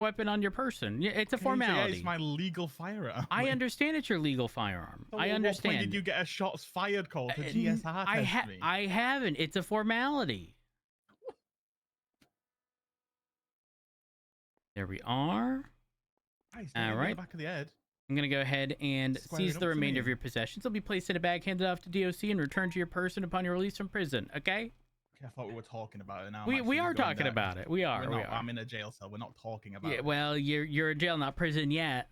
weapon on your person. Yeah, it's a Yeah, formality. it's my legal firearm. I understand it's your legal firearm. So I understand. What point did you get a shots fired call to GSR test me? I haven't. It's a formality. There we are. All right. Back of the head. I'm going to go ahead and seize the remainder of your possessions. They'll be placed in a bag, handed off to DOC, and returned to your person upon your release from prison. Okay? I thought we were talking about it now. We are talking about it. We are. I'm in a jail cell. We're not talking about it. Yeah, well, you're in jail, not prison yet.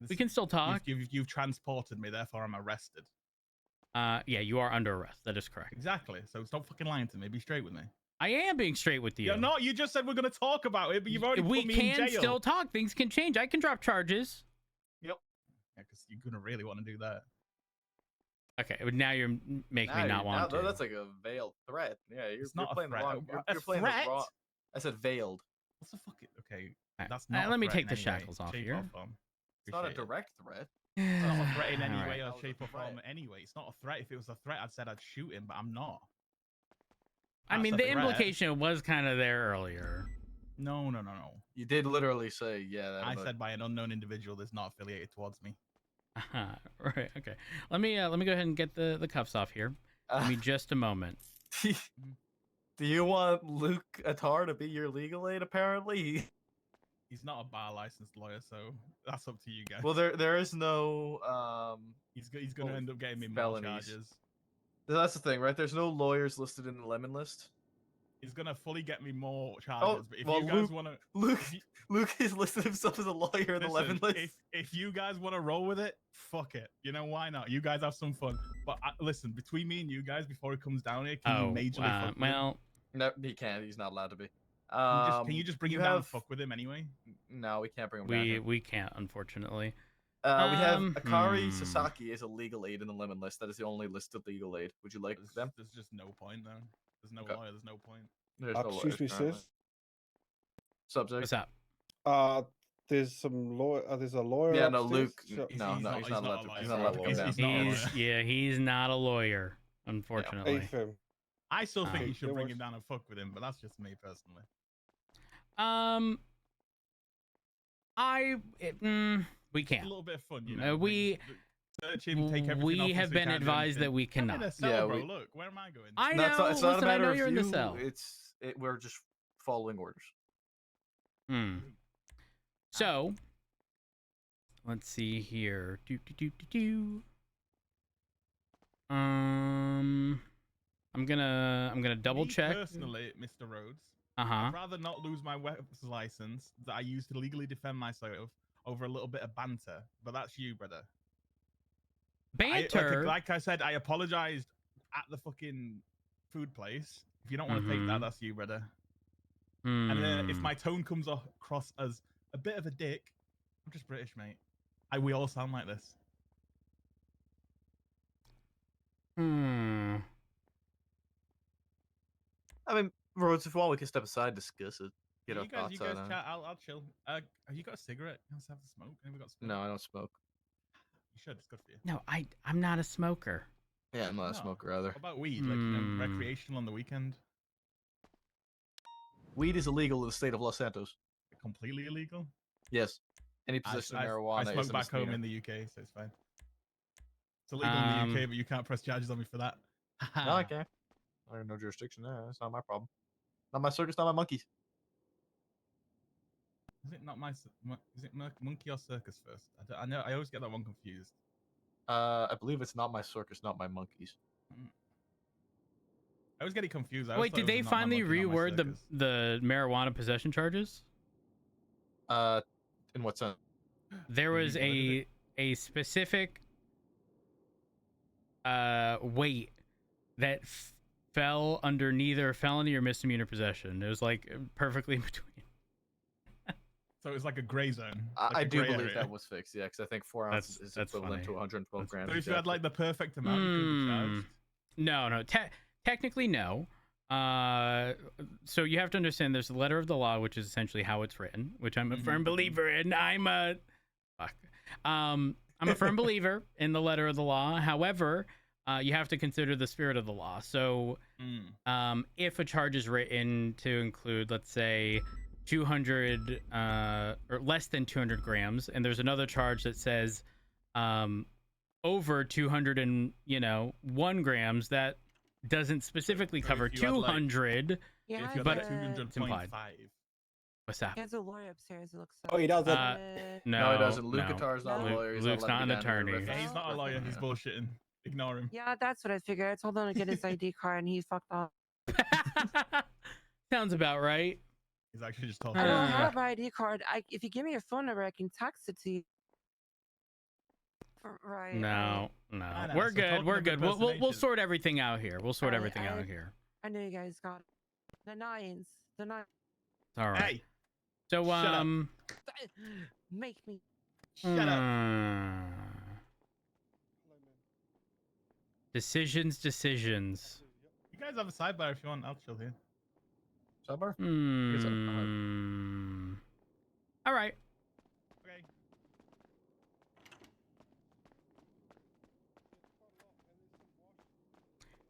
We can still talk. You've transported me, therefore I'm arrested. Yeah, you are under arrest. That is correct. Exactly. So stop fucking lying to me. Be straight with me. I am being straight with you. You're not. You just said we're going to talk about it, but you've already put me in jail. We can still talk. Things can change. I can drop charges. Yep. Yeah, because you're going to really want to do that. Okay, but now you're making me not want to. That's like a veiled threat. Yeah, you're playing the wrong. You're playing the wrong. I said veiled. What's the fuck? Okay, that's not. Let me take the shackles off here. It's not a direct threat. It's not a threat in any way or shape or form. Anyway, it's not a threat. If it was a threat, I'd said I'd shoot him, but I'm not. I mean, the implication was kind of there earlier. No. You did literally say, yeah. I said by an unknown individual that's not affiliated towards me. Right. Okay. Let me go ahead and get the cuffs off here. Give me just a moment. Do you want Luke Attar to be your legal aid? Apparently, he's not a bar licensed lawyer, so that's up to you guys. Well, there is no. He's going to end up getting me more charges. That's the thing, right? There's no lawyers listed in the lemon list. He's gonna fully get me more charges. But if you guys Luke, want to, Luke has listed himself as a lawyer in the lemon list. If you guys want to roll with it, fuck it. You know why not? You guys have some fun. But listen, between me and you guys, before it comes down here, can you majorly fuck with him? No, he can't. He's not allowed to be. Can you just bring him down and fuck with him anyway? No, we can't bring him down. We can't, unfortunately. We have Akari Sasaki as a legal aid in the lemon list. That is the only listed legal aid. Would you like them? There's just no point, though. There's no lawyer. There's no point. Excuse me, sis. Subject. What's up? There's some lawyer. There's a lawyer. Yeah, no, upstairs. Luke. He's not allowed to. He's not allowed to come down. He's not a lawyer, unfortunately. I still think you should bring him down and fuck with him, but that's just me personally. We can't. It's a little bit of fun, you know. We have been advised that we cannot. I'm in a cell, bro. Look, where am I going? I know. It's not a matter of you're in the cell. We're just following orders. So, let's see here. I'm gonna double check. Personally, Mr. Rhodes. I'd rather not lose my weapons license that I used to legally defend myself over a little bit of banter. But that's you, brother. Banter? Like I said, I apologized at the fucking food place. If you don't want to take that, that's you, brother. And then if my tone comes across as a bit of a dick, I'm just British, mate. We all sound like this. I mean, Rhodes, if you want, we can step aside and discuss it. Get our thoughts you guys on it. chat. I'll chill. Have you got a cigarette? You guys have to smoke? Have we got smoke? No, I don't smoke. You should. It's good for you. No, I'm not a smoker. Yeah, I'm not a smoker either. What about weed? Like, recreational on the weekend? Weed is illegal in the state of Los Santos. Completely illegal? Yes. Any possession of marijuana. I smoke back home in the UK, so it's fine. It's illegal in the UK, but you can't press charges on me for that. No, I can't. I have no jurisdiction there. That's not my problem. Not my circus, not my monkeys. Is it not my? Is it monkey or circus first? I know. I always get that one confused. I believe it's not my circus, not my monkeys. I always get it confused. Wait, did they finally reword the marijuana possession charges? In what sense? There was a specific weight that fell under neither felony or misdemeanor possession. It was like perfectly in between. So it was like a gray zone. I do believe that was fixed, yeah, because I think 4 ounces is equivalent to 112 grams. So if you had like the perfect amount, you could be charged. No. Technically, no. So you have to understand there's the letter of the law, which is essentially how it's written, which I'm a firm believer in. I'm a firm believer in the letter of the law. However, you have to consider the spirit of the law. So if a charge is written to include, let's say, 200 or less than 200 grams, and there's another charge that says over 200 and 1 grams that doesn't specifically cover if you had, like- 200. Yeah, If you're But like it's implied. 200.5. What's that? he has a lawyer upstairs. It looks. Oh, he does. No, he doesn't. no. Lucatar's not a No. lawyer. He's Luke's allowed to not be an down here attorney. Yeah, he's not a lawyer. He's bullshitting. Ignore him. Yeah, that's what I figured. I told him to get his ID card, and he fucked off. Sounds about right. He's actually just I talking. don't have an ID card. If you give me your phone number, I can text it to you. Right. No. no, We're so good. talking We're of good. We'll impersonation- sort everything out here. We'll sort I- everything I- out here. I knew you guys got it. The nines. The nines. All right. Hey, So shut up. Make me. shut up. Decisions. You guys have a sidebar if you want. I'll chill here. Summer? All right. Okay.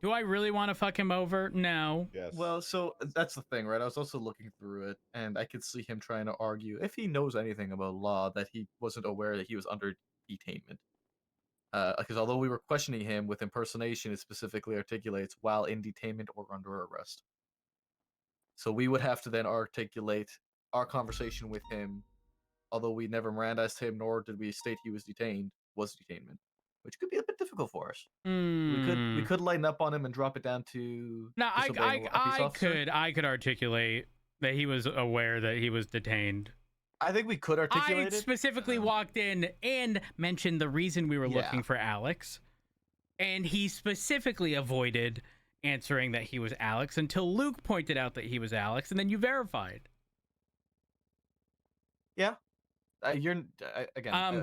Do I really want to fuck him over? No. Yes. Well, so that's the thing, right? I was also looking through it, and I could see him trying to argue, if he knows anything about law, that he wasn't aware that he was under detainment. Because although we were questioning him with impersonation, it specifically articulates while in detainment or under arrest. So we would have to then articulate our conversation with him, although we never Mirandized him, nor did we state he was detained, was detainment, which could be a bit difficult for us. We could lighten up on him and drop it down to. No, disobeying a peace officer. I could articulate that he was aware that he was detained. I think we could I articulate it. specifically walked in and mentioned the reason we were Yeah. looking for Alex, and he specifically avoided answering that he was Alex until Luke pointed out that he was Alex, and then you verified. Again.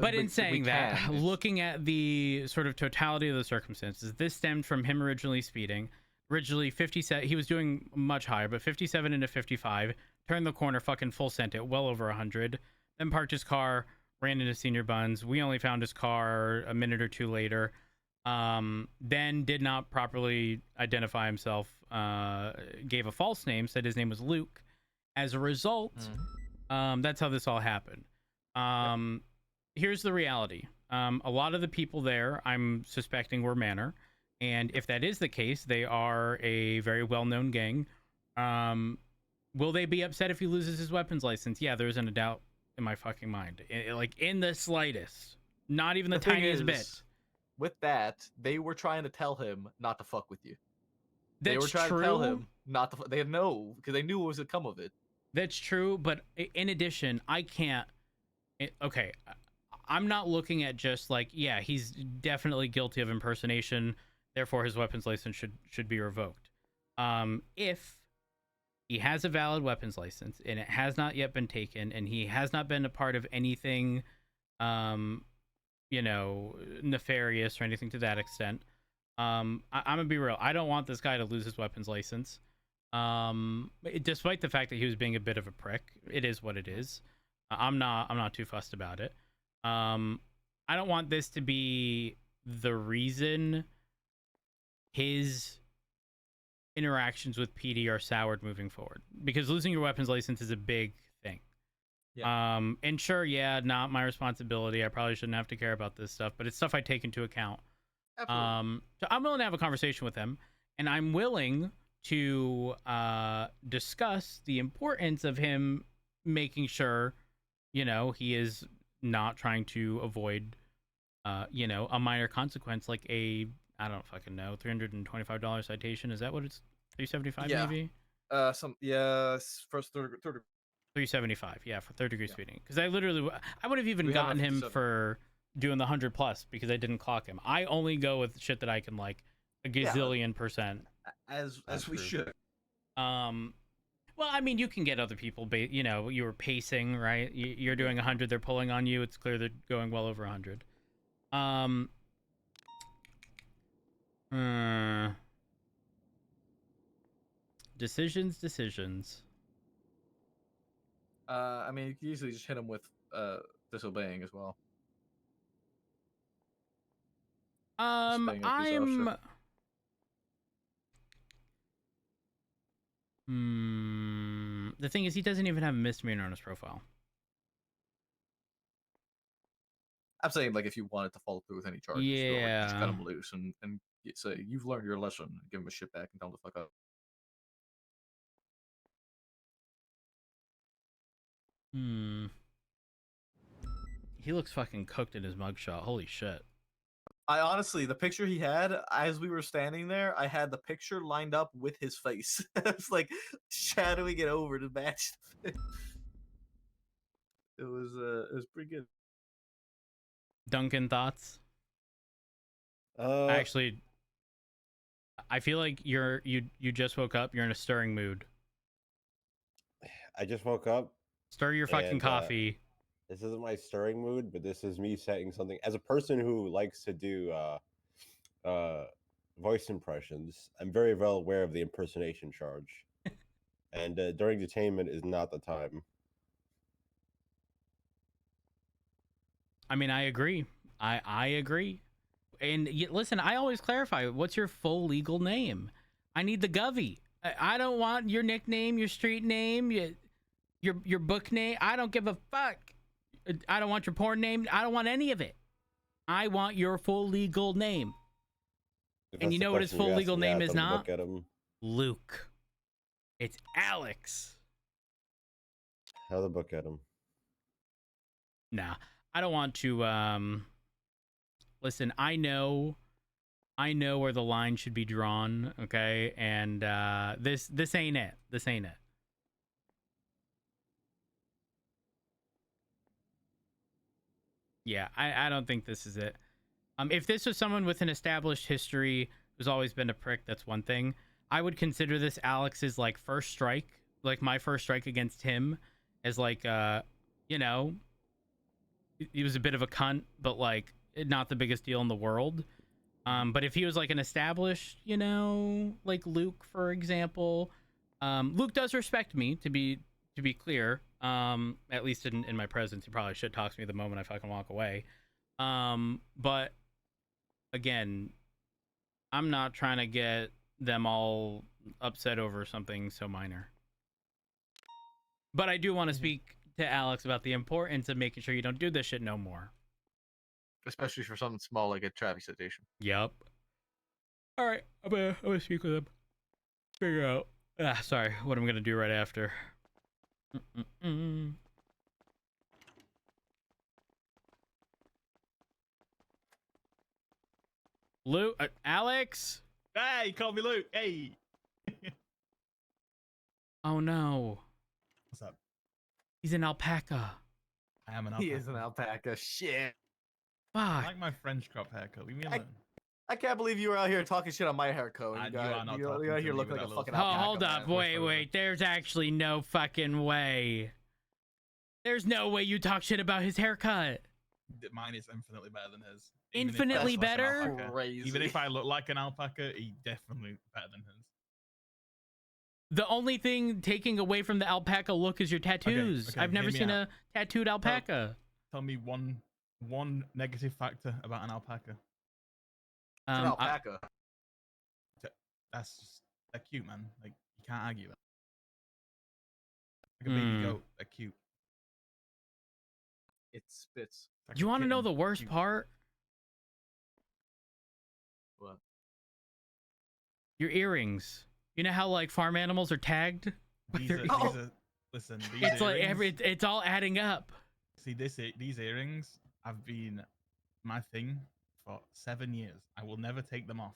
But in saying that, looking at the sort of totality of the circumstances, this stemmed from him originally speeding. Originally 57, he was doing much higher, but 57 into 55, turned the corner, fucking full sent it, well over 100. Then parked his car, ran into Senior Buns. We only found his car a minute or two later. Then did not properly identify himself, gave a false name, said his name was Luke. As a result, that's how this all happened. Here's the reality. A lot of the people there, I'm suspecting, were Manor. And if that is the case, they are a very well-known gang. Will they be upset if he loses his weapons license? Yeah, there isn't a doubt in my fucking mind. Like, in the slightest. Not even the thing tiniest is, bit. With that, they were trying to tell him not to fuck with you. That's They were trying true. to tell him not to. They know because they knew what was to come of it. That's true, but in addition, I can't. Okay, I'm not looking at just like, yeah, he's definitely guilty of impersonation, therefore his weapons license should be revoked. If he has a valid weapons license and it has not yet been taken, and he has not been a part of anything, nefarious or anything to that extent, I'm gonna be real. I don't want this guy to lose his weapons license. Despite the fact that he was being a bit of a prick, it is what it is. I'm not too fussed about it. I don't want this to be the reason his interactions with PD are soured moving forward, because losing your weapons license is a big thing. Yeah. And sure, yeah, not my responsibility. I probably shouldn't have to care about this stuff, but it's stuff I take into account. Absolutely. So I'm willing to have a conversation with him, and I'm willing to discuss the importance of him making sure, he is not trying to avoid, a minor consequence like I don't fucking know, $325 citation. Is that what it's? $375 Yeah. maybe? First third. 375, yeah, for third degree speeding. Because I would have even We have gotten a him 57. for doing the 100+ because I didn't clock him. I only go with shit that I can like a gazillion percent. As we true. should. Well, I mean, you can get other people, you were pacing, right? You're doing 100, they're pulling on you. It's clear they're going well over 100. Decisions. I mean, you can easily just hit him with disobeying as well. Disobeying a peace officer. The thing is, he doesn't even have a misdemeanor on his profile. I'm saying, like, if you wanted to follow through with any charges, Yeah. just cut him loose and say, you've learned your lesson, and give him a shit back and tell him to fuck up. He looks fucking cooked in his mugshot. Holy shit. I honestly, the picture he had, as we were standing there, I had the picture lined up with his face. It's like shadowing it over to match the face. It was pretty good. Duncan, thoughts? Actually, I feel like you just woke up. You're in a stirring mood. I just woke up. Stir your fucking coffee. This isn't my stirring mood, but this is me saying something. As a person who likes to do voice impressions, I'm very well aware of the impersonation charge. And during detainment is not the time. I mean, I agree. I agree. And listen, I always clarify, what's your full legal name? I need the Govey. I don't want your nickname, your street name, your book name. I don't give a fuck. I don't want your porn name. I don't want any of it. I want your full legal name. And you know what his full legal name is not? Luke. It's Alex. Have the book at him. Nah, I don't want to. Listen, I know where the line should be drawn. Okay, and this ain't it. This ain't it. Yeah, I don't think this is it. If this was someone with an established history who's always been a prick, that's one thing. I would consider this Alex's like first strike, like my first strike against him, as like you know, he was a bit of a cunt, but like not the biggest deal in the world. But if he was like an established, you know, like Luke, for example, Luke does respect me, to be clear. At least in my presence, he probably shit talks me the moment I fucking walk away. But again, I'm not trying to get them all upset over something so minor. But I do want to speak to Alex about the importance of making sure you don't do this shit no more. Especially for something small like a traffic citation. Yep. All right, I'm gonna speak with him. Figure out. Sorry, what I'm gonna do right after. Luke, Alex. Hey, call me Luke. Hey. Oh no. What's up? He's an alpaca. I am an alpaca. He is an alpaca. Shit. Fuck. I like my French crop haircut. Leave me alone. I can't believe you were out here talking shit on my haircut. You are not you're talking out to here me looking with like a that fucking little- alpaca. Hold up. man. Wait. There's actually no fucking way. There's no way you talk shit about his haircut. Mine is infinitely better than his. Infinitely better? Crazy. Even if I look like an alpaca, he definitely better than his. The only thing taking away from the alpaca look is your tattoos. okay, I've never hear me seen out. a tattooed alpaca. Tell me one negative factor about an alpaca. It's an alpaca. That's just, they're cute, man. Like, you can't argue that. Like a baby goat, they're cute. It spits. It's like You a want to know kitten, the worst cute. part? What? Your earrings. You know how like farm animals are tagged? With These their are, ears? these are, listen, these It's like earrings, it's all adding up. see, these earrings have been my thing for 7 years. I will never take them off.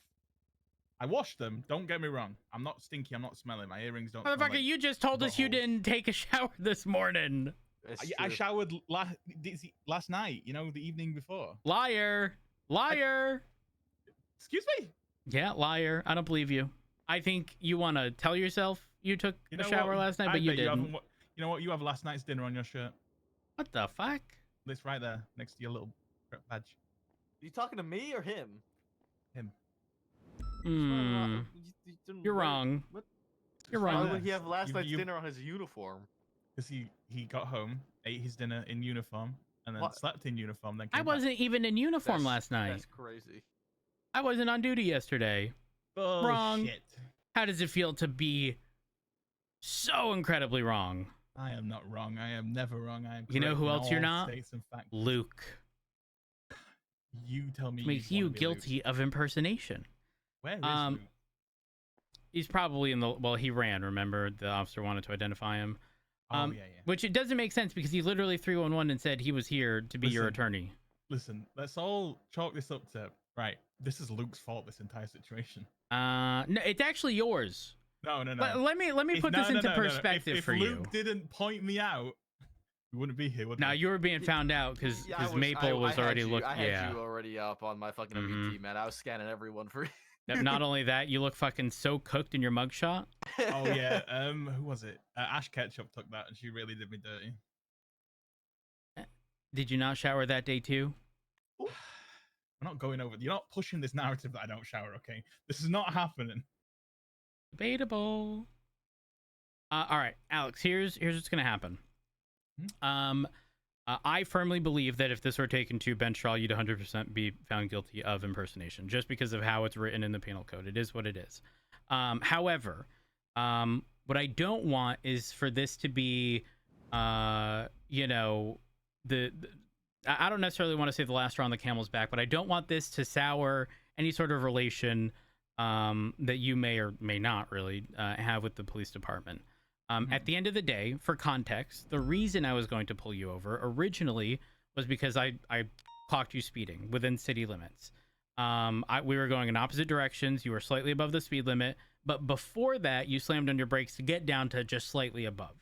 I wash them. Don't get me wrong. I'm not stinky. I'm not smelly. My earrings don't. Smell Motherfucker, like you just told us you buttholes. didn't take a shower this morning. I showered last night. You know, the evening before. Liar. Excuse me. Yeah, liar. I don't believe you. I think you want to tell yourself you took You a know shower what? last night, I but you bet didn't. You know what? You have last night's dinner on your shirt. What the fuck? It's right there next to your little badge. You talking to me or him? Him. You're wrong. What? You're Why wrong. would he have last night's you- dinner on his uniform? Because he got home, ate his dinner in uniform, and then What? slept in uniform. Then I came back. wasn't even in uniform That's- last night. That's crazy. I wasn't on duty yesterday. Wrong. Bullshit. How does it feel to be so incredibly wrong. I am not wrong. I am never wrong. I am. You know who correct in else you're all not? states and facts. Luke. You tell me. Makes you'd you wanna be guilty Luke. of impersonation. Where is Luke? He's probably in the, well, he ran, remember? The officer wanted to identify him. Oh, yeah. Which it doesn't make sense because he literally 311 and said he was here to be your attorney. Listen, let's all chalk this up to, right, this is Luke's fault, this entire situation. No, it's actually yours. No. Let me put this into perspective for you. If Luke didn't point me out, we wouldn't be here, would we? Now you were being found out because Maple was already looking. I had you already up on my fucking MVT, man. I was scanning everyone for. Not only that, you look fucking so cooked in your mugshot. Oh yeah. Who was it? Ash Ketchup took that, and she really did me dirty. Did you not shower that day too? We're not going over. You're not pushing this narrative that I don't shower. Okay, this is not happening. Debatable. All right, Alex. Here's what's gonna happen. I firmly believe that if this were taken to bench trial, you'd 100% be found guilty of impersonation, just because of how it's written in the penal code. It is what it is. However, what I don't want is for this to be, you know, I don't necessarily want to say the last straw on the camel's back, but I don't want this to sour any sort of relation that you may or may not really have with the police department. At the end of the day, for context, the reason I was going to pull you over originally was because I clocked you speeding within city limits. We were going in opposite directions. You were slightly above the speed limit, but before that, you slammed on your brakes to get down to just slightly above.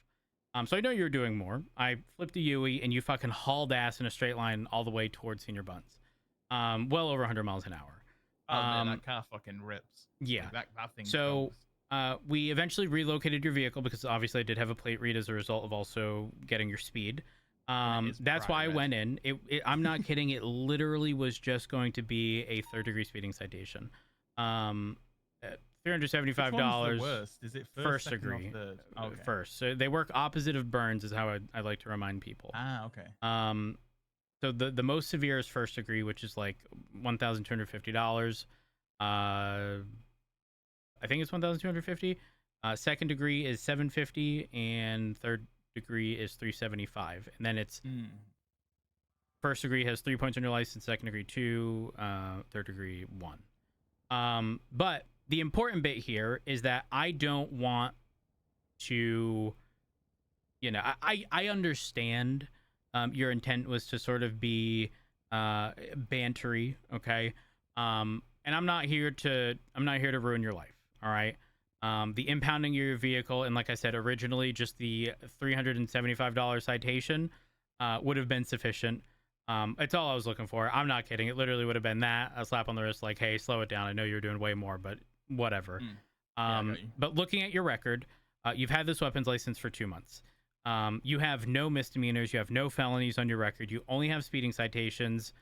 So I know you were doing more. I flipped a Yui and you fucking hauled ass in a straight line all the way towards Senior Buns. Well over 100 miles an hour. Oh man, that car fucking rips. Yeah. Like, that thing so goes. We eventually relocated your vehicle because obviously I did have a plate read as a result of also getting your speed. That's why I went in. I'm not kidding. It literally was just going to be a third-degree speeding citation. $375. Which one's the worst? Is it First second, or degree? third? Okay. First. So they work opposite of burns, is how I like to remind people. Ah, okay. So the most severe is first degree, which is like $1,250. I think it's 1,250. Second degree is $750, and third degree is $375. And then it's first degree has 3 points on your license, second degree 2, third degree 1. But the important bit here is that I don't want to, you know, I understand your intent was to sort of be bantery, okay? And I'm not here to ruin your life. All right. The impounding of your vehicle, and like I said, originally just the $375 citation would have been sufficient. It's all I was looking for. I'm not kidding. It literally would have been that, a slap on the wrist, like, hey, slow it down. I know you're doing way more, but whatever. But looking at your record, you've had this weapons license for 2 months. You have no misdemeanors. You have no felonies on your record. You only have speeding citations,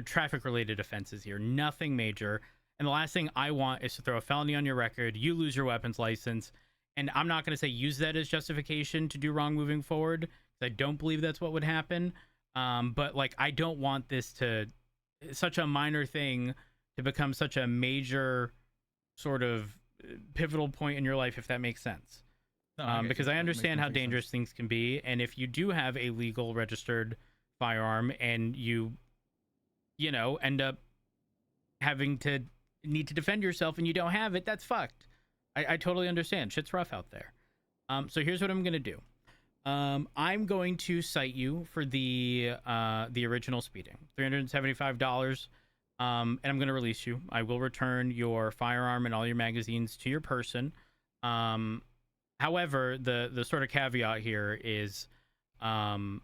traffic-related offenses here. Nothing major. And the last thing I want is to throw a felony on your record, you lose your weapons license, and I'm not going to say use that as justification to do wrong moving forward, because I don't believe that's what would happen. But like, I don't want this to, such a minor thing, to become such a major sort of pivotal point in your life, if that makes sense. No, because I understand how dangerous things can be, and if you do have a legal registered firearm and you know, end up having to need to defend yourself and you don't have it, that's fucked. I totally understand. Shit's rough out there. So here's what I'm gonna do. I'm going to cite you for the original speeding, $375, and I'm gonna release you. I will return your firearm and all your magazines to your person. However, the sort of caveat here is, I'm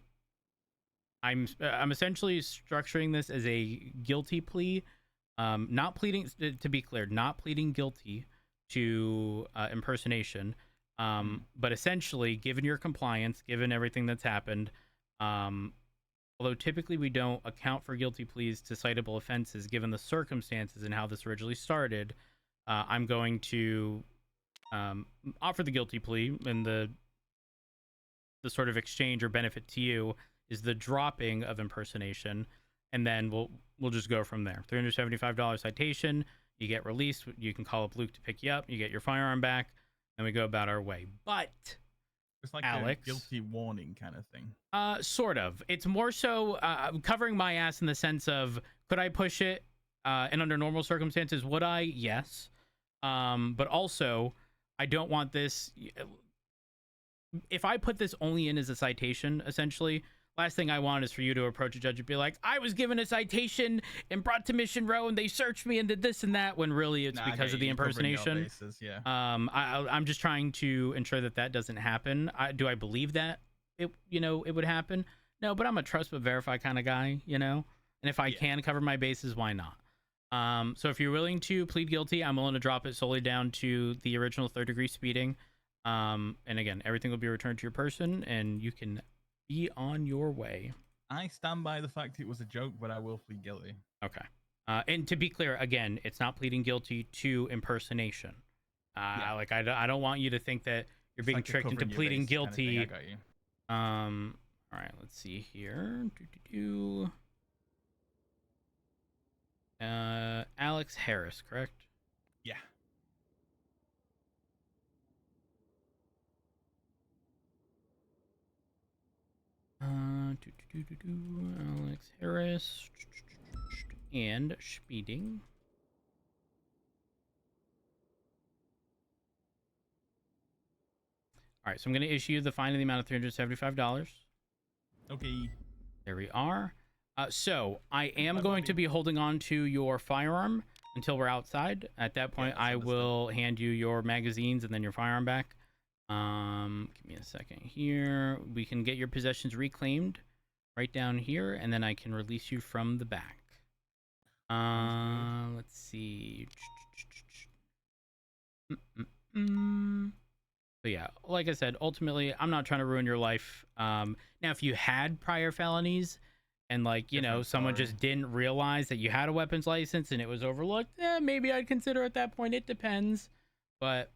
essentially structuring this as a guilty plea. Not pleading, to be clear, not pleading guilty to impersonation, but essentially, given your compliance, given everything that's happened, although typically we don't account for guilty pleas to citable offenses, given the circumstances and how this originally started, I'm going to offer the guilty plea, and the sort of exchange or benefit to you is the dropping of impersonation, and then we'll just go from there. $375 citation, you get released, you can call up Luke to pick you up, you get your firearm back, and we go about our way. But It's like Alex, a guilty warning kind of thing. Sort of. It's more so covering my ass in the sense of, could I push it? And under normal circumstances, would I? Yes. But also, I don't want this. If I put this only in as a citation, essentially, last thing I want is for you to approach a judge and be like, I was given a citation and brought to Mission Row and they searched me and did this and that, when really it's because of the impersonation. Yeah. I'm just trying to ensure that that doesn't happen. Do I believe that it would happen? No, but I'm a trust but verify kind of guy, and if I can cover my bases, why not? So if you're willing to plead guilty, I'm willing to drop it solely down to the original 3rd-degree speeding. And again, everything will be returned to your person and you can be on your way. I stand by the fact it was a joke, but I will plead guilty. Okay. And to be clear, again, it's not pleading guilty to impersonation. Like I don't want you to think that you're being tricked into pleading guilty. I got you. All right, let's see here. Alex Harris, correct? Yeah. Alex Harris and speeding. All right, so I'm going to issue the fine in the amount of $375. Okay. There we are. So I am going to be holding on to your firearm until we're outside. At that point, I will hand you your magazines and then your firearm back. Give me a second here. We can get your possessions reclaimed right down here, and then I can release you from the back. Let's see. So yeah, like I said, ultimately, I'm not trying to ruin your life. Now, if you had prior felonies and someone just didn't realize that you had a weapons license and it was overlooked, maybe I'd consider at that point. It depends. But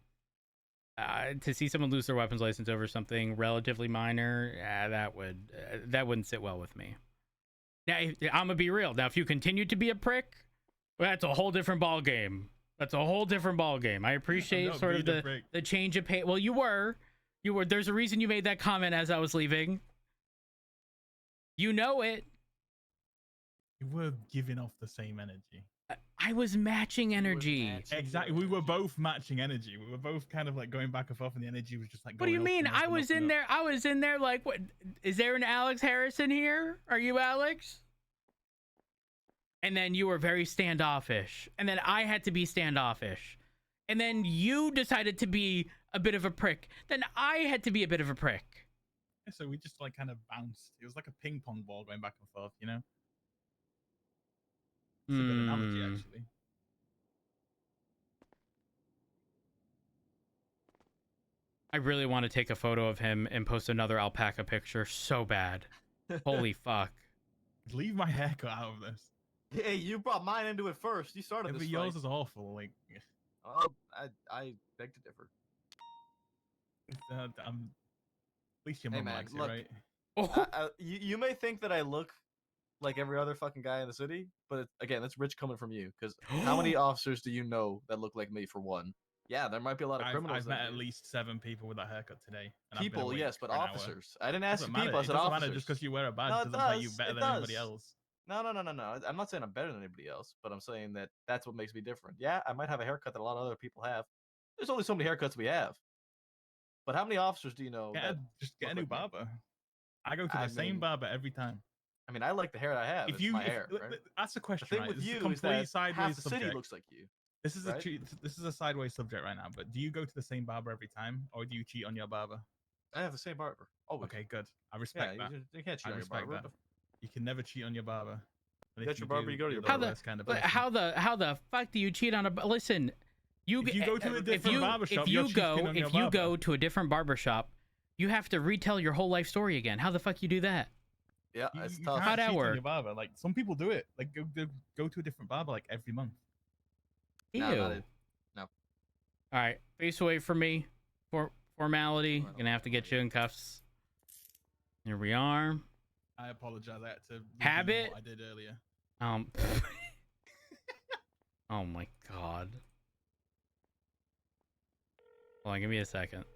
to see someone lose their weapons license over something relatively minor, that wouldn't sit well with me. Now, I'm gonna be real. Now, if you continue to be a prick, that's a whole different ball game. That's a whole different ball game. I appreciate sort of the change of pace. Well, you were. There's a reason you made that comment as I was leaving. You know it. You were giving off the same energy. I was matching energy. Exactly. We were both matching energy. We were both kind of like going back and forth, and the energy was just like. What do you mean? I was in there. I was in there. Like, what? Is there an Alex Harrison here? Are you Alex? And then you were very standoffish. And then I had to be standoffish. And then you decided to be a bit of a prick. Then I had to be a bit of a prick. Yeah, so we just like kind of bounced. It was like a ping pong ball going back and forth, It's a good analogy, actually. I really want to take a photo of him and post another alpaca picture so bad. Holy fuck. Leave my haircut out of this. Hey, you brought mine into it first. You started this. But yours is awful. Like, I beg to differ. At least your mom likes it, right? You may think that I look like every other fucking guy in the city, but again, that's rich coming from you. Because how many officers do you know that look like me? For one, yeah, there might be a lot of criminals. I've met at least 7 people with that haircut today. People, yes, but officers. I didn't ask people. I said officers. It doesn't matter just because you wear a badge doesn't make you better than anybody else. No. I'm not saying I'm better than anybody else, but I'm saying that that's what makes me different. Yeah, I might have a haircut that a lot of other people have. There's only so many haircuts we have. But how many officers do you know? Just get a new barber. I go to the same barber every time. I mean, I like the hair I have. It's my hair, right? That's the question. The thing with you is that half the city looks like you. This is a sideways subject right now. But do you go to the same barber every time, or do you cheat on your barber? I have the same barber. Oh, okay, good. I respect that. You can't cheat on your barber. You can never cheat on your barber. That's your barber. You go to your barber. How the fuck do you cheat on a? Listen, if you go to a different barbershop, if you go to a different barbershop, you have to retell your whole life story again. How the fuck you do that? Yeah, it's tough. How'd that work? Your barber. Like some people do it. Like go to a different barber like every month. Ew. No. All right, face away from me. For formality, gonna have to get you in cuffs. Here we are. I apologize. I had to Habit. What I did earlier. Oh my god. Hold on, give me a second.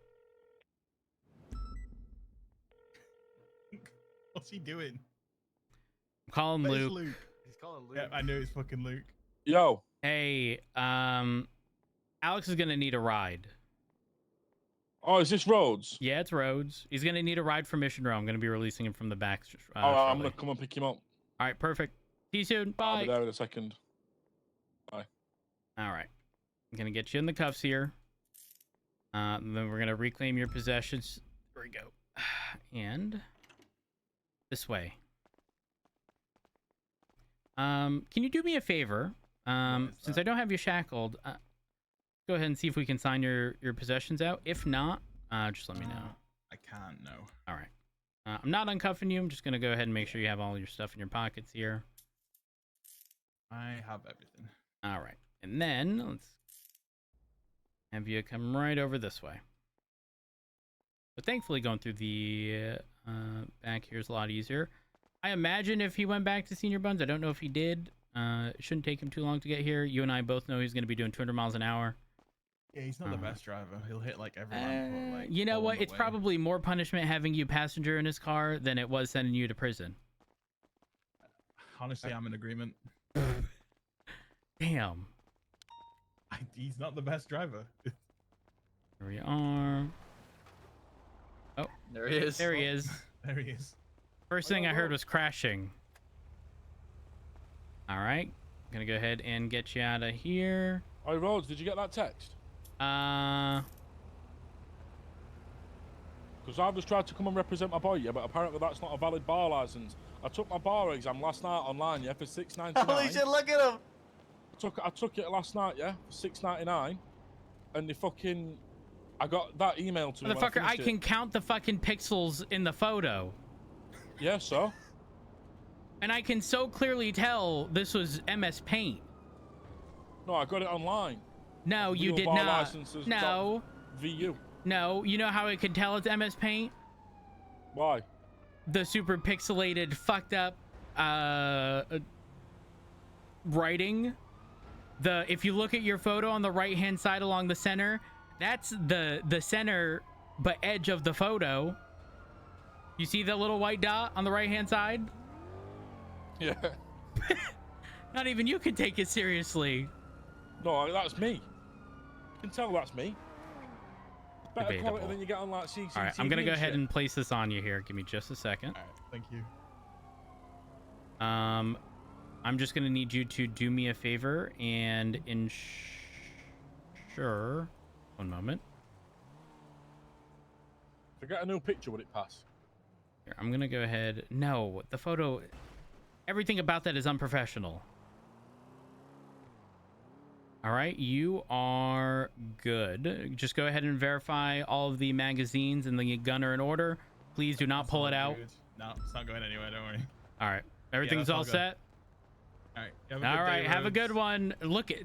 What's he doing? I'm calling That is Luke. Luke. He's calling Luke. Yeah, I knew it's fucking Luke. Yo. Hey, Alex is gonna need a ride. Oh, is this Rhodes? Yeah, it's Rhodes. He's gonna need a ride for Mission Row. I'm gonna be releasing him from the back. All right, I'm shortly. gonna come and pick him up. All right, perfect. See you soon. I'll be Bye. there in a second. Bye. All right, I'm gonna get you in the cuffs here. And then we're gonna reclaim your possessions. There we go. And this way. Can you do me a favor? Since I don't have you shackled, go ahead and see if we can sign your possessions out. If not, just let me know. I can't, no. All right. I'm not uncuffing you. I'm just gonna go ahead and make sure you have all your stuff in your pockets here. I have everything. All right. And then let's have you come right over this way. But thankfully, going through the back here is a lot easier. I imagine if he went back to Senior Buns, I don't know if he did. It shouldn't take him too long to get here. You and I both know he's going to be doing 200 miles an hour. Yeah, he's not the best driver. He'll hit like every lamp. Like, you know all what? on the It's way. probably more punishment having you passenger in his car than it was sending you to prison. Honestly, I'm in agreement. Damn. He's not the best driver. Here we are. Oh, There he is. there he is. There he is. First thing I heard was crashing. All right. I'm going to go ahead and get you out of here. Hey, Rhodes, did you get that text? Because I've just tried to come and represent my boy, yeah, but apparently that's not a valid bar license. I took my bar exam last night online, yeah, for $6.99. Holy shit, look at him! I took it last night, yeah, for $6.99, and the fucking, I got that email to me. Motherfucker, I can count the fucking pixels in the photo. Yeah, so? And I can so clearly tell this was MS Paint. No, I got it online. No, you Real did bar not. licenses No. VU. No, you know how I could tell it's MS Paint? Why? The super pixelated, fucked up writing. If you look at your photo on the right hand side along the center, that's the center but edge of the photo. You see the little white dot on the right hand side? Yeah. Not even you can take it seriously. No, that's me. You can tell that's me. Better Debatable. quality than you get on like CCTV. All right, I'm gonna go ahead and place this on you here. Give me just a second. All right, thank you. I'm just gonna need you to do me a favor and ensure. One moment. If I get a new picture, would it pass? Here, I'm gonna go ahead. No, the photo. Everything about that is unprofessional. All right, you are good. Just go ahead and verify all of the magazines and the gun are in order. Please do not pull it out. Good. No, it's not going anywhere. Don't worry. All right, everything's that's all all good. set. All right. All right, have a good one. Look at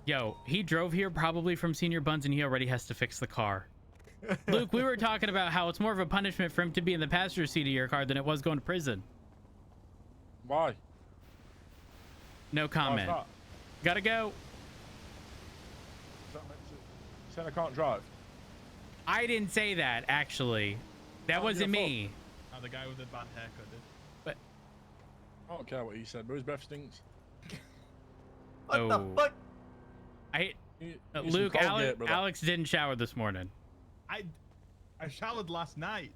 Yo, he drove here probably from Senior Buns, and he already has to fix the car. Luke, we were talking about how it's more of a punishment for him to be in the passenger seat of your car than it was going to prison. Why? No comment. Why's that? Gotta go. Is that meant to... You said I can't drive? I didn't say that, actually. That Oh, wasn't your me. Oh, the guy with the bad haircut did. I don't care what he said, but his breath stinks. What the Oh. fuck? Luke, Alex didn't shower this morning. I showered last night.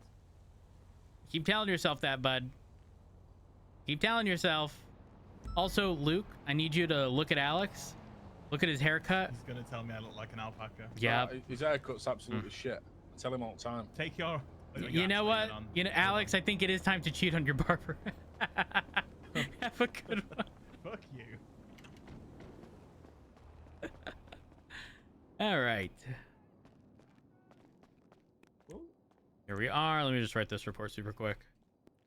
Keep telling yourself that, bud. Keep telling yourself. Also, Luke, I need you to look at Alex. Look at his haircut. He's gonna tell me I look like an alpaca. Yeah. His haircut's absolutely shit. I tell him all the time. Take your. You know what? You know, Alex, I think it is time to cheat on your barber. Have a good one. Fuck you. All right. Here we are. Let me just write this report super quick.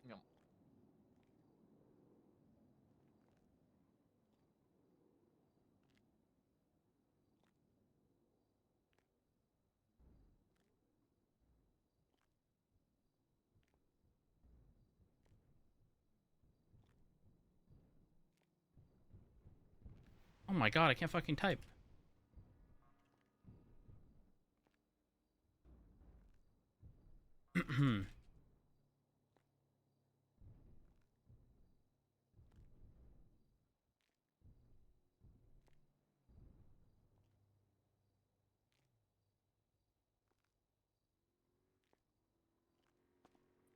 Yum. Oh my god, I can't fucking type.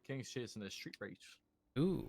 King's chasing a street race. Ooh.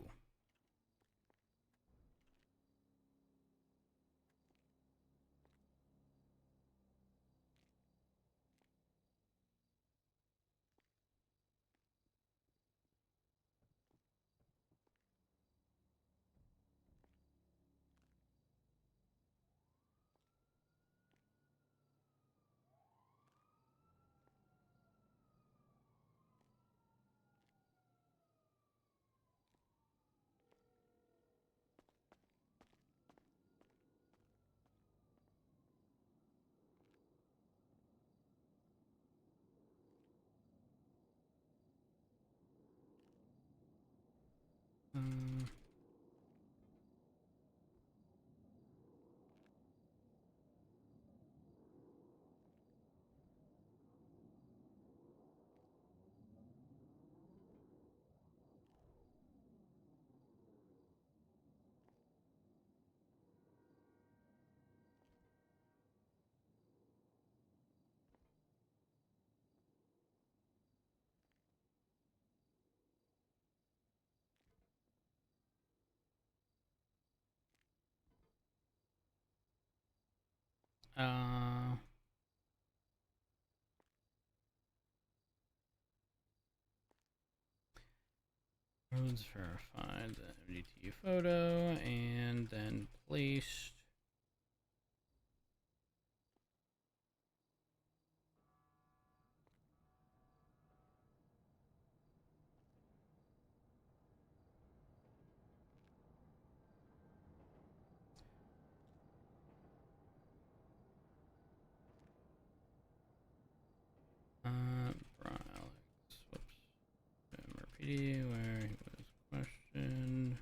Roads verified the MDT photo and then placed. Alex, whoops. MRPD, where he was questioned.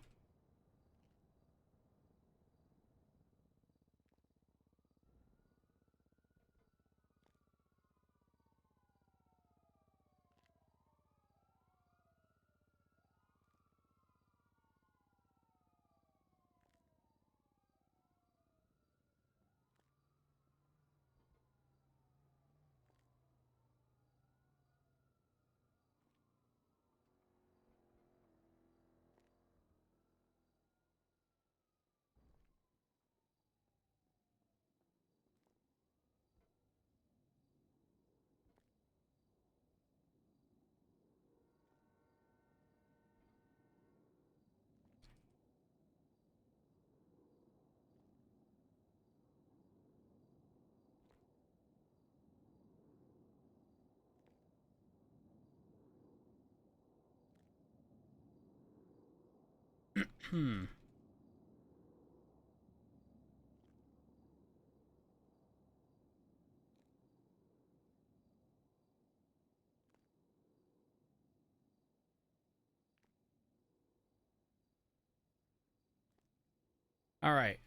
All right.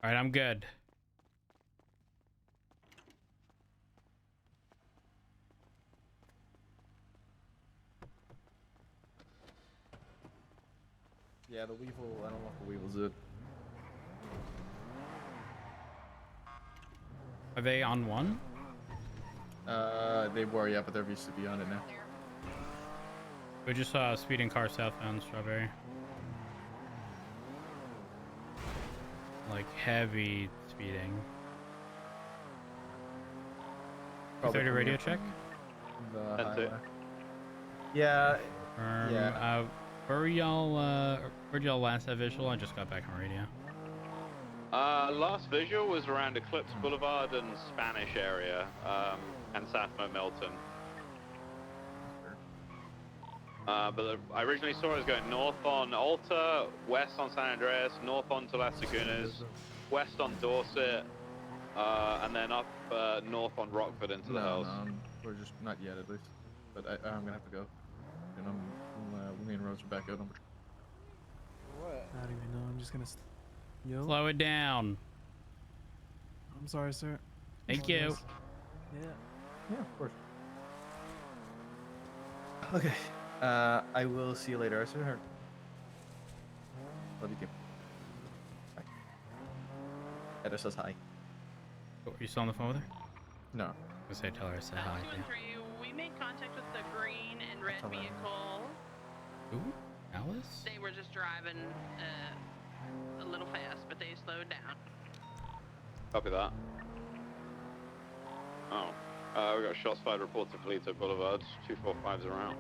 All right, I'm good. Yeah, the Weevil, I don't know if the Weevil's it. Are they on one? They were, yeah, but they're used to be on it now. We just saw a speeding car southbound Strawberry. Like heavy speeding. 30 radio check? That's it. Yeah. Where'd y'all last have visual? I just got back on radio. Last visual was around Eclipse Boulevard and Spanish area, and Sathmo Milton. But I originally saw it as going north on Alta, west on San Andreas, north on to Las Lagunas, west on Dorset, and then up north on Rockford into the hills. No, we're just not yet at least. But I'm gonna have to go. And me and Rose are back out on patrol. What? I don't even know. I'm just gonna. Yo. Slow it down. I'm sorry, sir. Thank you. Yeah. Yeah, of course. Okay. I will see you later, sir. Love you too. Bye. Edda says hi. Are you still on the phone with her? No. I say tell her I said hi. We made contact with the green and red vehicle. Ooh, Alice? They were just driving a little fast, but they slowed down. Copy that. Oh. We got shots fired reported to Toledo Boulevard. 245's around.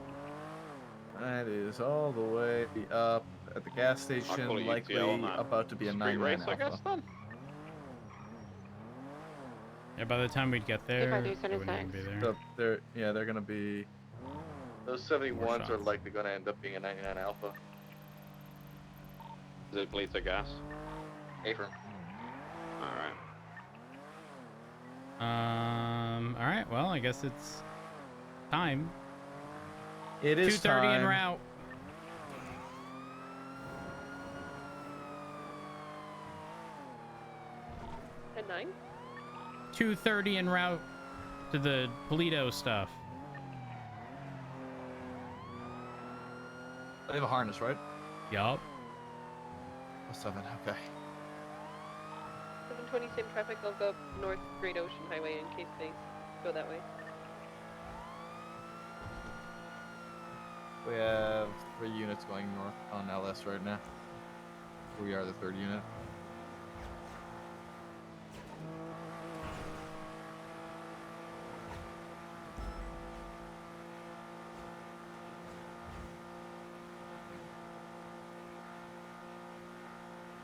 That is all the way up at the gas station, likely about to be a 99 race, Alpha. I guess, then? Yeah, by the time we'd get there, they wouldn't even be there. So they're gonna be. Those 71s are likely gonna end up being a 99 Alpha. Is it Toledo gas? Affirm. Alright. Alright, well, I guess it's time. It is 2:30 en route. At 9? 2:30 en route to the Polito stuff. They have a harness, right? Yup. Oh, 7, okay. 720, same traffic. I'll go up North Great Ocean Highway in case they go that way. We have 3 units going north on LS right now. We are the 3rd unit.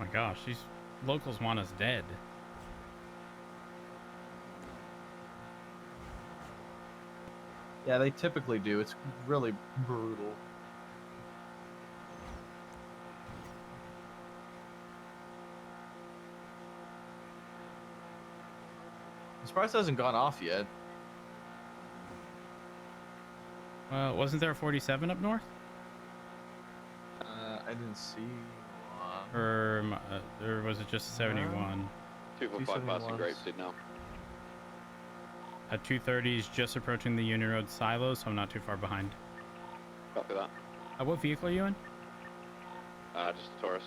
Oh my gosh, these locals want us dead. Yeah, they typically do. It's really brutal. I'm surprised it hasn't gone off yet. Wasn't there a 47 up north? I didn't see one. Or was it just 71? 245 passing Grapeseed now. At 2:30 is just approaching the Union Road silo, so I'm not too far behind. Copy that. What vehicle are you in? Just a Taurus.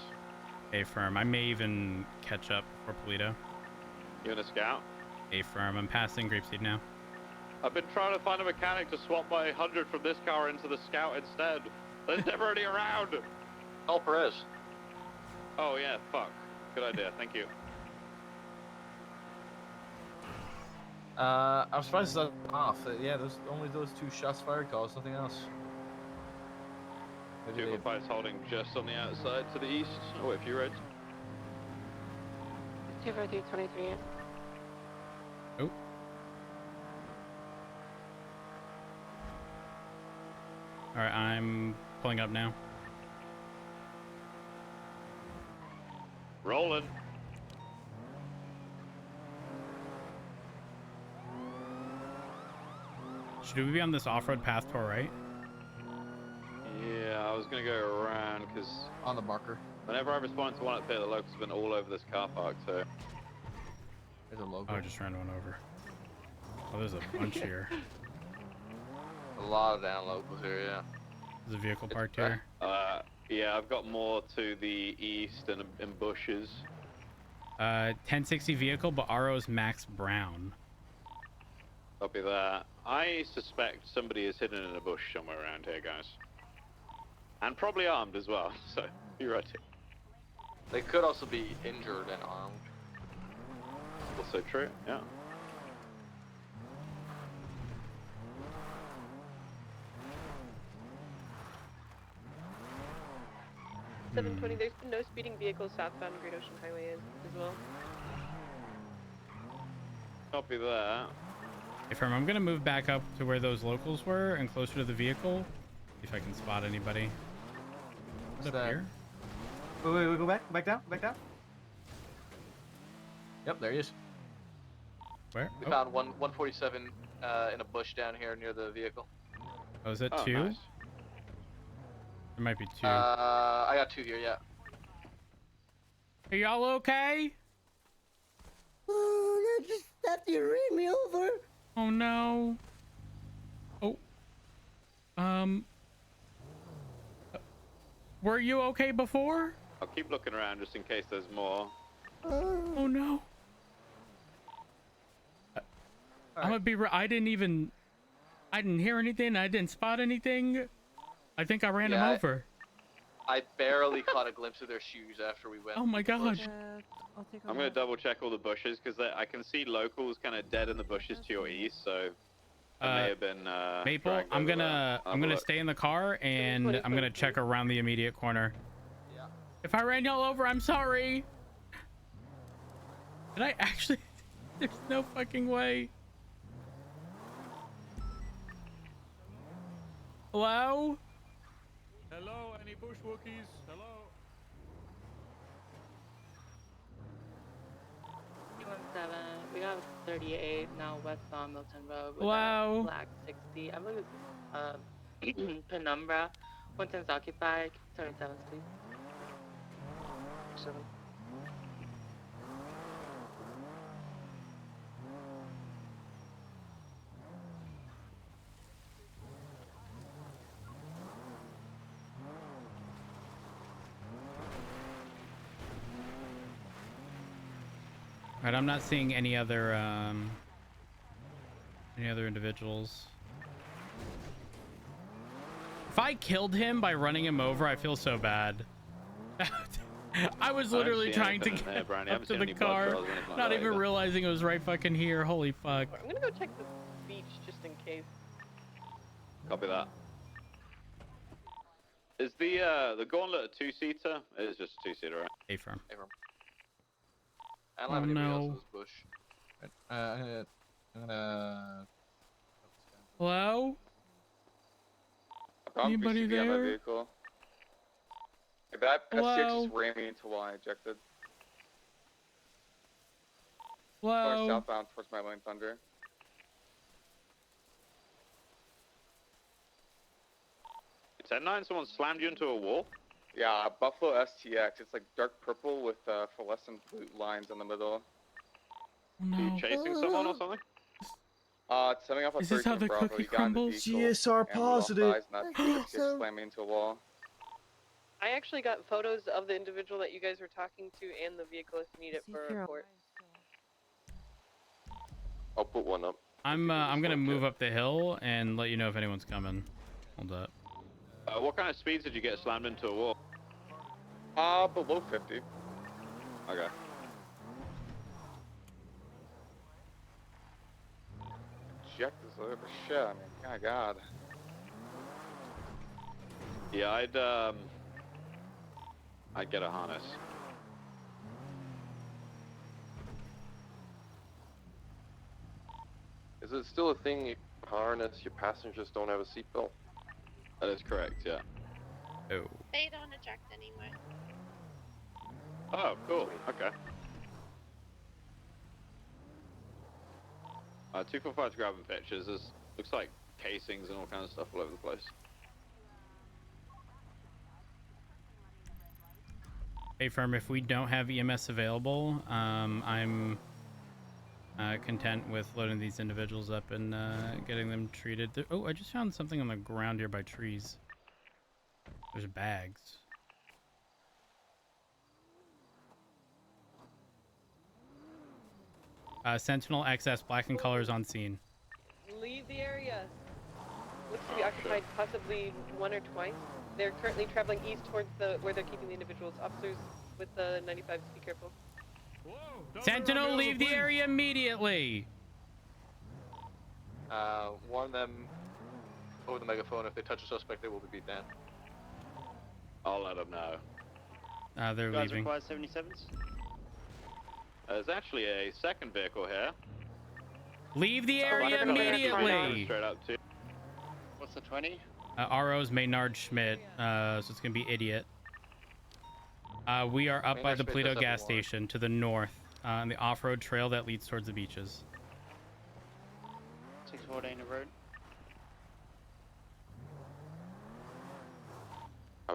A firm. I may even catch up for Polito. You in a Scout? A firm. I'm passing Grapeseed now. I've been trying to find a mechanic to swap my 100 from this car into the Scout instead. There's never any around. Oh, Perez. Oh yeah, fuck. Good idea. Thank you. I'm surprised it's off. Yeah, there's only those 2 shots fired calls, nothing else. 245's holding just on the outside to the east. Oh, wait, few roads. 243, 23. Oh. Alright, I'm pulling up now. Rolling. Should we be on this off-road path to our right? Yeah, I was gonna go around because on the marker. Whenever I respond to one up here, the locals have been all over this car park. So there's a local. Oh, I just ran one over. Oh, there's a bunch here. A lot of down locals here, yeah. There's a vehicle parked here. Yeah, I've got more to the east and in bushes. 1060 vehicle, but RO's Max Brown. Copy that. I suspect somebody is hidden in a bush somewhere around here, guys. And probably armed as well, so you're right. They could also be injured and armed. Also true, yeah. Mm. 720, there's been no speeding vehicles southbound Great Ocean Highway as well. Copy that. Hey, Firm, I'm gonna move back up to where those locals were and closer to the vehicle. See if I can spot anybody. What's up here? Wait, go back down, Yep, there he is. Where? We found 147 in a bush down here near the vehicle. Oh, is that 2? Nice. There might be 2. I got 2 here, yeah. Are y'all okay? Oh, they just have to ran me over. Oh no. Oh. Were you okay before? I'll keep looking around just in case there's more. Oh no. I'm gonna be I didn't even. I didn't hear anything. I didn't spot anything. I think I ran him over. I barely caught a glimpse of their shoes after we went. Oh my god. I'm gonna double check all the bushes because I can see locals kind of dead in the bushes to your east, so that may have been Maple, dragged I'm over gonna there. I'm gonna stay in the car and I'm gonna check around the immediate corner. Yeah. If I ran y'all over, I'm sorry. Did I actually? There's no fucking way. Hello? Hello, any bush Wookiees? Hello. 317, we got 38 now west on Milton Road with Wow. a black 60. I believe it's Penumbra. 110's occupied. 77, please. 7. Alright, I'm not seeing any other individuals. If I killed him by running him over, I feel so bad. I was literally trying to get up to the car, not even realizing it was right fucking here. Holy fuck. I'm gonna go check the beach just in case. Copy that. Is the Gauntlet a 2-seater? It is just a 2-seater, right? A-firm. I don't have anybody else in this bush. I'm gonna. Hello? Anybody there? Vehicle. If that Hello? STX just ran me into while I ejected. Hello? Or southbound towards my lane thunder. Is that 9? Someone slammed you into a wall? Yeah, Buffalo STX. It's like dark purple with fluorescent blue lines in the middle. No. Are you chasing someone or something? It's coming off a Is this how the Bravo. cookie He got in the crumbles? vehicle GSR and we lost positive. eyes, and that STX slammed me into a wall. I actually got photos of the individual that you guys were talking to and the vehicle if you need it for a report. I'll put one up. I'm gonna move up the hill and let you know if anyone's coming. Hold up. What kind of speeds did you get slammed into a wall? Below 50. Okay. Eject this over shit, I mean, my god. Yeah, I'd get a harness. Is it still a thing you harness your passengers don't have a seatbelt? That is correct, yeah. Oh. They don't eject anymore. Oh, cool. Okay. 245's grabbing pictures. There's looks like casings and all kinds of stuff all over the place. Hey, firm, if we don't have EMS available, I'm content with loading these individuals up and getting them treated. Oh, I just found something on the ground here by trees. There's bags. Sentinel XS, black and colors on scene. Leave the area. Looks to be occupied possibly one or twice. They're currently traveling east towards where they're keeping the individuals. Officers with the 95, be careful. Sentinel, leave the area immediately. Warn them over the megaphone if they touch a suspect, they will be beat down. I'll let them know. They're leaving. Requires 77s. There's actually a second vehicle here. Leave the area immediately. Straight up to. What's the 20? RO's Maynard Schmidt, so it's gonna be idiot. We are up by the Polito gas station to the north, on the off-road trail that leads towards the beaches. 614 the road.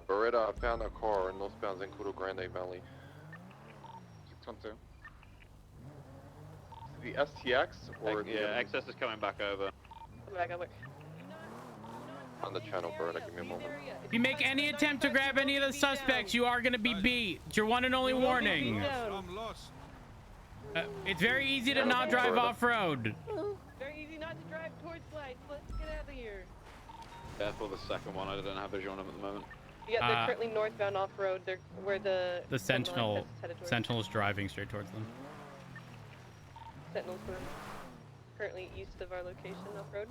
Beretta, I found a car in northbound Zancudo Grande Valley. 612. The STX or yeah, XS is coming back over. Back over. On the channel, Beretta, give me a moment. If you make any attempt to grab any of the suspects, you are gonna be beat. It's your one and only warning. I'm lost. It's very easy to not drive off-road. Very easy not to drive towards lights. Let's get out of Careful the second one, I don't have visual on them at the moment. Yeah, they're currently northbound off-road. They're where the Sentinel is headed towards. Sentinel's driving straight towards them. Sentinels were currently east of our location off-road.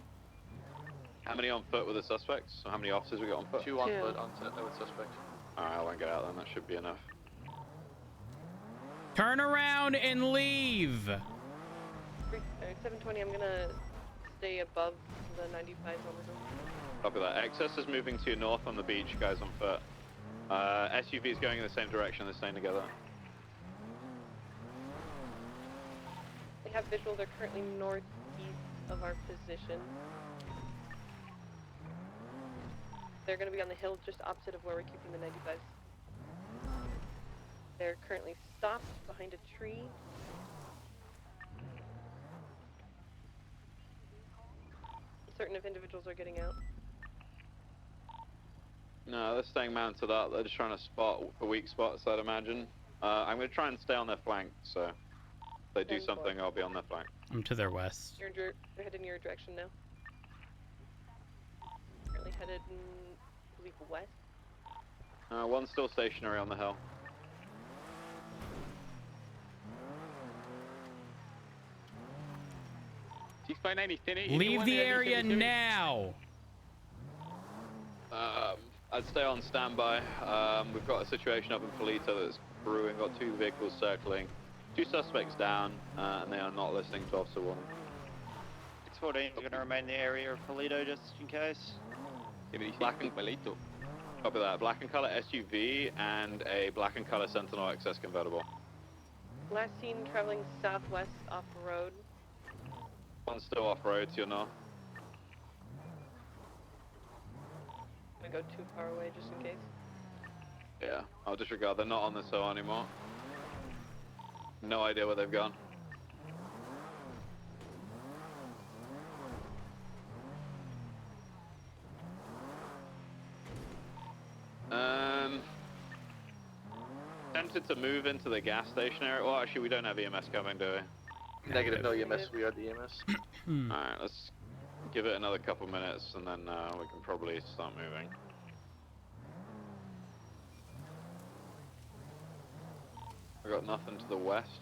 How many on foot with the suspects? Or how many officers we got on foot? 2 on foot on with suspect. Alright, I won't get out then, that should be enough. Turn around and leave! 720, I'm gonna stay above the 95 on the hill. Copy that. Excess is moving to your north on the beach, guys on foot. SUV is going in the same direction, they're staying together. They have visual, they're currently northeast of our position. They're gonna be on the hill just opposite of where we're keeping the 95s. They're currently stopped behind a tree. Certain if individuals are getting out. No, they're staying mounted up. They're just trying to spot for weak spots, I'd imagine. I'm going to try and stay on their flank, so if they do something, I'll be on their flank. I'm to their west. They're headed in your direction now. Currently headed, I believe, west. One's still stationary on the hill. Leave the area now! I'd stay on standby. We've got a situation up in Polito that's brewing. Got 2 vehicles circling, 2 suspects down, and they are not listening to Officer Warning. 614 is going to remain in the area of Polito just in case. Black and Polito. Copy that. Black and color SUV and a black and color Sentinel XS convertible. Last seen traveling southwest off the road. One's still off road to your north. I'm gonna go too far away just in case. Yeah, I'll disregard. They're not on this hill anymore. No idea where they've gone. Tempted to move into the gas station area. Well, actually, we don't have EMS coming, do we? Negative, no EMS. We are the EMS. Alright, let's give it another couple minutes and then we can probably start moving. I got nothing to the west.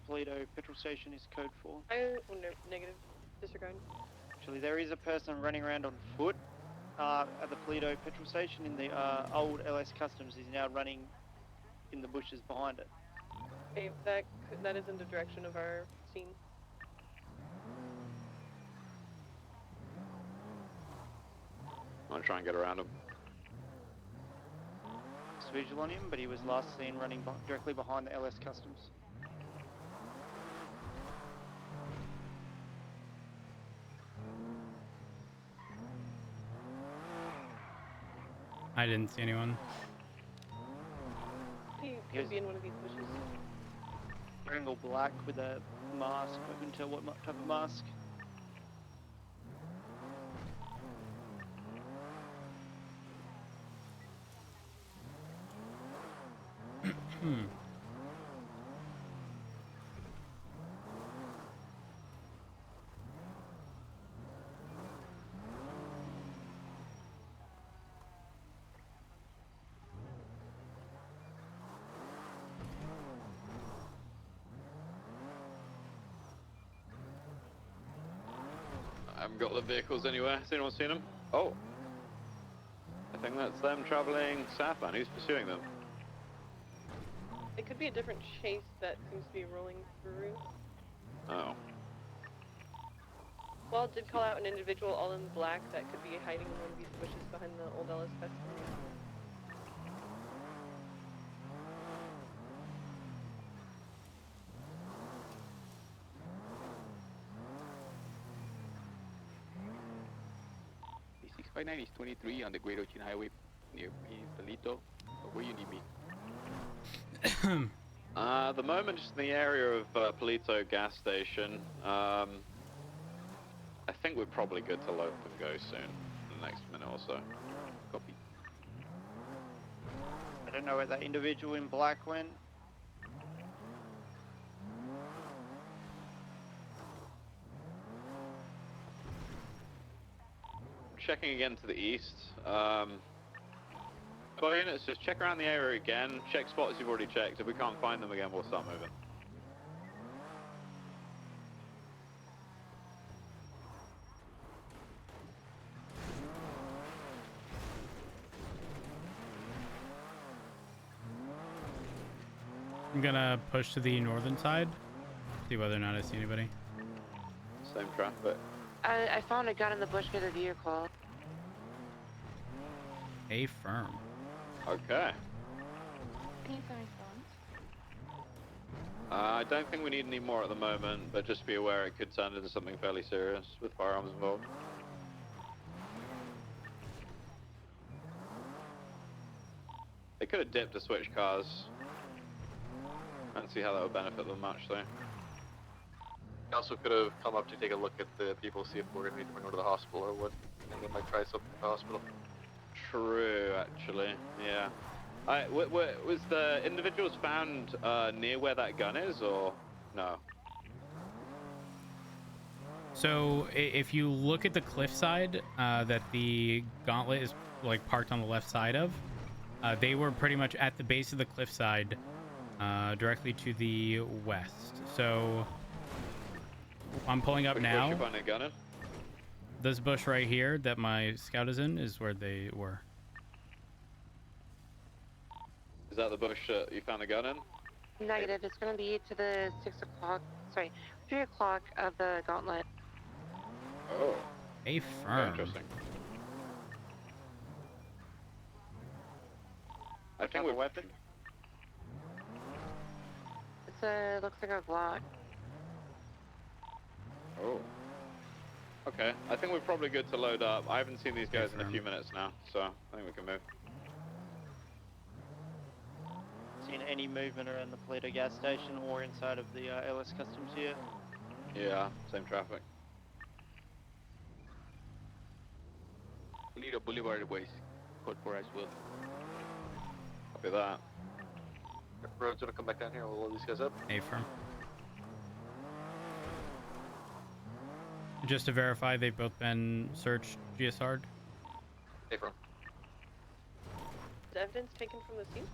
Polito petrol station is code 4. No, negative. Disregard. Actually, there is a person running around on foot at the Polito petrol station in the old LS Customs. He's now running in the bushes behind it. Okay, that is in the direction of our scene. I'm gonna try and get around him. It's visual on him, but he was last seen running directly behind the LS Customs. I didn't see anyone. He could be in one of these bushes. Wearing all black with a mask. I couldn't tell what type of mask. I haven't got the vehicles anywhere. Has anyone seen them? Oh. I think that's them traveling southbound. Who's pursuing them? It could be a different chase that seems to be rolling through. Oh. Well, did call out an individual all in black that could be hiding in one of these bushes behind the old LS Customs. The 659 is 23 on the Great Ocean Highway near Polito. Where you need me? The moment just in the area of Polito gas station. I think we're probably good to load and go soon, in the next minute or so. Copy. don't know where that individual in black went. Checking again to the east. Well, units, just check around the area again. Check spots you've already checked. If we can't find them again, we'll start moving. I'm gonna push to the northern side, see whether or not I see anybody. Same traffic. I found a gun in the bush with a vehicle. A firm. Okay. I don't think we need any more at the moment, but just be aware it could turn into something fairly serious with firearms involved. They could have dipped to switch cars. I don't see how that would benefit them much, though. We also could have come up to take a look at the people, see if we're going to need to go to the hospital or what, and they might try something at the hospital. True, actually, yeah. Was the individuals found near where that gun is, or no? So if you look at the cliffside that the gauntlet is like parked on the left side of, they were pretty much at the base of the cliffside, directly to the west. So I'm pulling up now. Which bush you find a gun in? This bush right here that my scout is in is where they were. Is that the bush you found the gun in? Negative. It's going to be to the 3 o'clock of the gauntlet. Oh. A firm. Interesting. I think a weapon. It's looks like a Glock. Oh. Okay, I think we're probably good to load up. I haven't seen these guys in a few minutes now, so I think we can move. Seen any movement around the Paleto gas station or inside of the LS Customs here? Yeah, same traffic. Paleto Boulevard West, code 4 as well. Copy that. Road's gonna come back down here. We'll load these guys up. A firm. Just to verify, they've both been searched, GSR'd. A firm. Is evidence taken from the scene?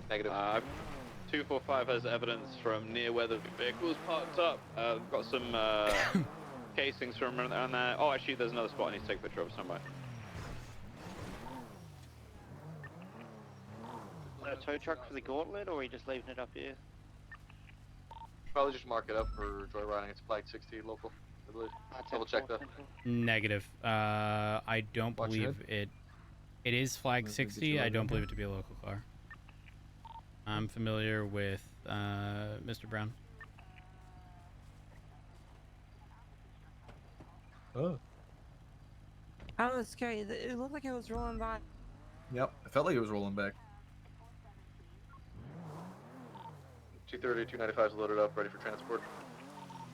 Negative. 245 has evidence from near where the vehicle's parked up. We've got some casings from around there. Oh, actually, there's another spot I need to take a picture of somewhere. A tow truck for the gauntlet, or are you just leaving it up here? Probably just mark it up for joyriding. It's flag 60 local, I believe. Double check that. Negative. I don't believe it. It is flag 60. I don't believe it to be a local car. I'm familiar with Mr. Brown. Oh. I don't know, it's scary. It looked like it was rolling by. Yep, it felt like it was rolling back. 230, 295 is loaded up, ready for transport.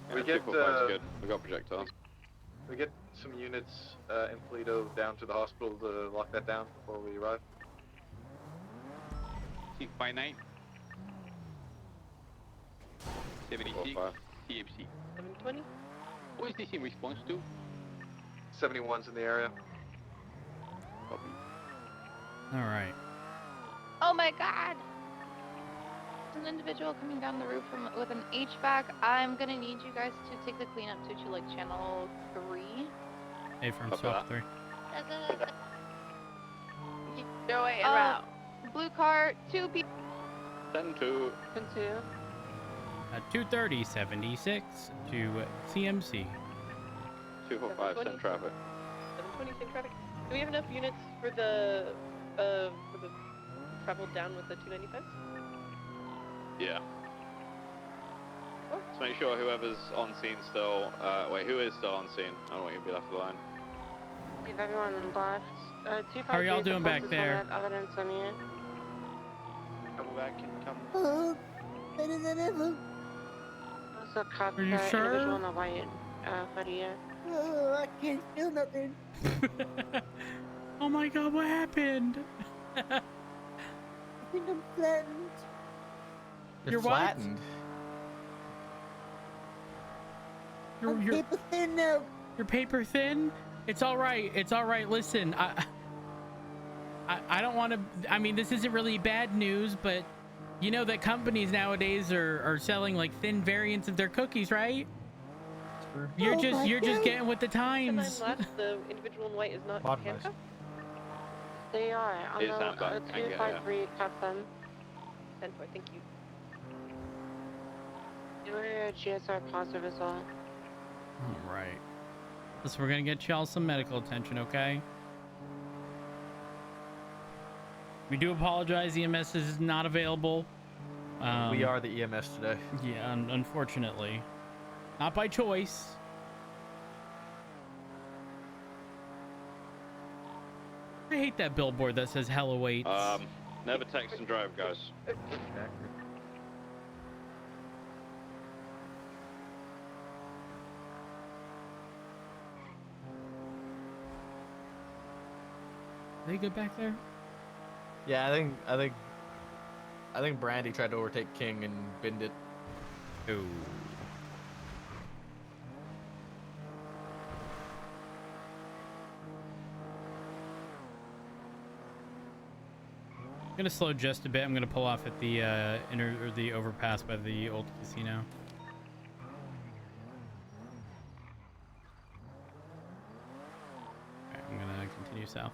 Yeah, We get good. We got projectiles. we get some units in Paleto down to the hospital to lock that down before we arrive. 659 76 CMC. 720? What is this in response to? 71's in the area. Copy. All right. Oh my god! There's an individual coming down the roof with an HVAC. I'm gonna need you guys to take the cleanup to like channel 3. A firm, swap 3. Go away and route. Blue car, 2 people. 10-2. 10-2. 230, 76 to CMC. 245, send traffic. 720, same traffic. Do we have enough units for the travel down with the 295s? Yeah. Let's make sure whoever's on scene still, who is still on scene? I don't want you to be left alone. Leave everyone left. How are y'all doing back there? Evidence on you. Come back and come. Oh, better than ever. Also, cop Are you that sure? individual in the white hoodie. Oh, I can't feel nothing. Oh my god, what happened? think I'm flattened. You're flattened. I'm paper thin now. You're paper thin? It's all right. It's all right. Listen, I don't want to. I mean, this isn't really bad news, but you know that companies nowadays are selling like thin variants of their cookies, right? You're just getting with the times. The individual in white is not Mod nice. handcuffed? They are. On It's the handbag, I get, 253, cuff them. 10-4, thank you. You were GSR positive as well. All right. Listen, we're gonna get y'all some medical attention, okay? We do apologize. EMS is not available. We are the EMS today. Yeah, unfortunately. Not by choice. I hate that billboard that says "Hello Wait." Never text and drive, guys. They good back there? Yeah, I think Brandy tried to overtake King and binned it. Ooh. I'm gonna slow just a bit. I'm gonna pull off at the the overpass by the old casino. Alright, I'm gonna continue south.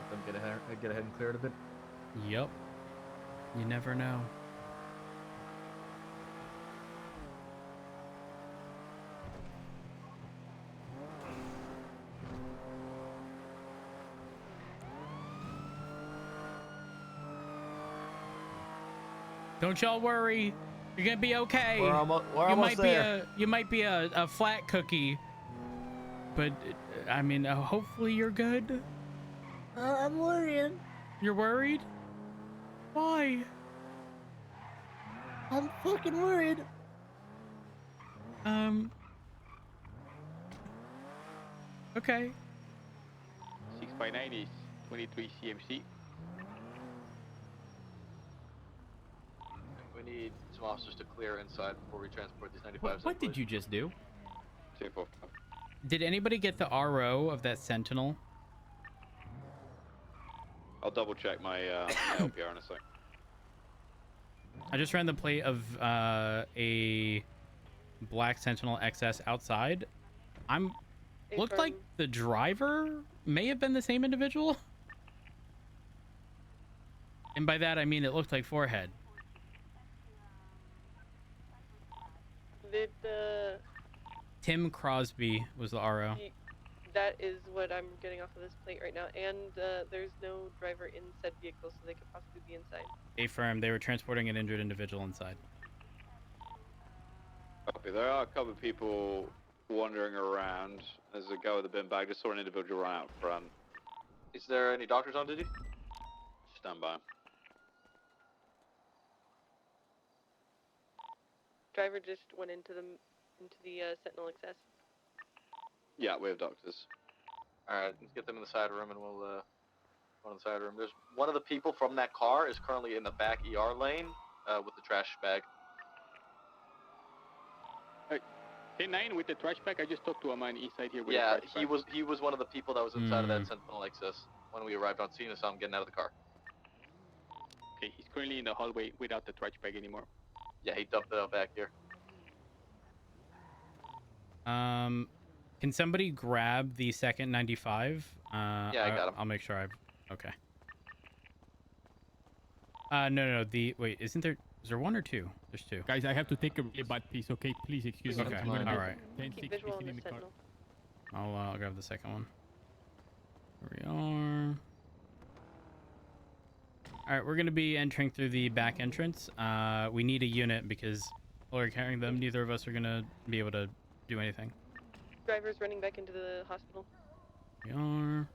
Let them get ahead and clear it a bit. Yep. You never know. Don't y'all worry. You're gonna be okay. We're almost there. You might be a flat cookie, but I mean, hopefully you're good. I'm worried. You're worried? Why? I'm fucking worried. Okay. 659 is 23 CMC. We need some officers to clear inside before we transport these 95s. What did you just do? Did anybody get the RO of that Sentinel? I'll double check my LPR in a sec. I just ran the plate of a black Sentinel XS outside. Looked like the driver may have been the same individual. And by that I mean it looked like forehead. Tim Crosby was the RO. That is what I'm getting off of this plate right now, and there's no driver in said vehicle, so they could possibly be inside. Affirmed. They were transporting an injured individual inside. Copy. There are a couple of people wandering around. There's a guy with a bin bag. Just saw an individual run out front. Is there any doctors on duty? Stand by. Driver just went into the Sentinel XS. Yeah, we have doctors. Alright, let's get them in the side room and we'll go in the side room. There's one of the people from that car is currently in the back ER lane with the trash bag. K9 with the trash bag, I just talked to a man inside here with yeah, the trash bag. he was one of the people that was inside of that Sentinel XS when we arrived on scene and saw him getting out of the car. Okay, he's currently in the hallway without the trash bag anymore. Yeah, he dumped it out back here. Can somebody grab the second 95? Yeah, I got him. I'll make sure okay. No, wait, is there one or two? There's two. Guys, I have to take a really bad piece, okay? Please excuse me. Okay, I'm gonna be alright. 10, 6, 15 in the car. I'll grab the second one. Here we are. Alright, we're gonna be entering through the back entrance. We need a unit because while we're carrying them, neither of us are gonna be able to do anything. Driver's running back into the hospital. We are.